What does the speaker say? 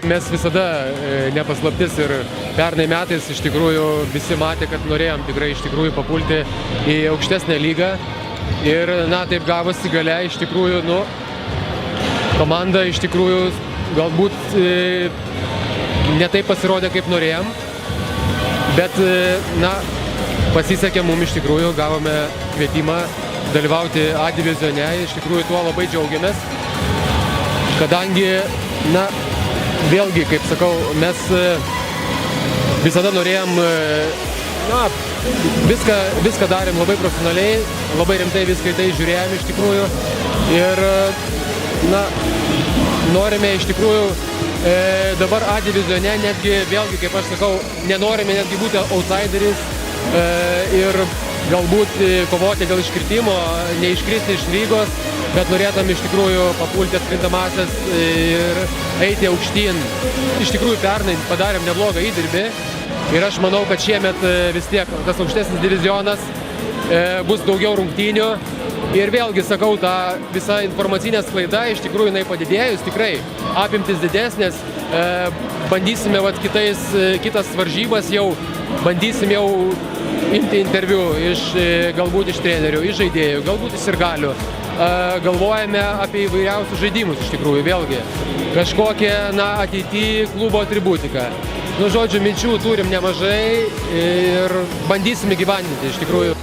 Mes visada nepaslaptis ir pernai metais iš tikrųjų visi matė, kad norėjom tikrai iš tikrųjų papulti į aukštesnę lygą. Ir taip gavosi gale, iš tikrųjų, komanda iš tikrųjų galbūt ne taip pasirodė, kaip norėjom. Bet, pasisekė mums iš tikrųjų, gavome kvietimą dalyvauti A divizione. Iš tikrųjų, tuo labai džiaugiamės, kadangi, vėlgi, kaip sakau, mes visada norėjom, viską darėm labai profesionaliai, labai rimtai viską į tai žiūrėjom iš tikrųjų. Ir, norime iš tikrųjų dabar A divizione, netgi, vėlgi, kaip aš sakau, nenorime netgi būti outsideris ir galbūt kovoti dėl iškritimo, neiškristi iš lygos, bet norėtum iš tikrųjų papulti atkrintamąsias ir eiti aukštyn. Iš tikrųjų pernai padarėm neblogą įdirbį ir aš manau, kad šiemet vis tiek tas aukštesnis divizionas bus daugiau rungtynių. Ir vėlgi sakau, ta visa informacinė sklaida iš tikrųjų jinai padidėjus, tikrai apimtis didesnės. Bandysime kitas varžybas jau, bandysim jau imti interviu galbūt iš trenerių, iš žaidėjų, galbūt iš sirgalių. Galvojame apie įvairiausius žaidimus iš tikrųjų, vėlgi. Kažkokią, ateityje klubo atributiką. Žodžiu, minčių turim nemažai ir bandysim įgyvendinti iš tikrųjų.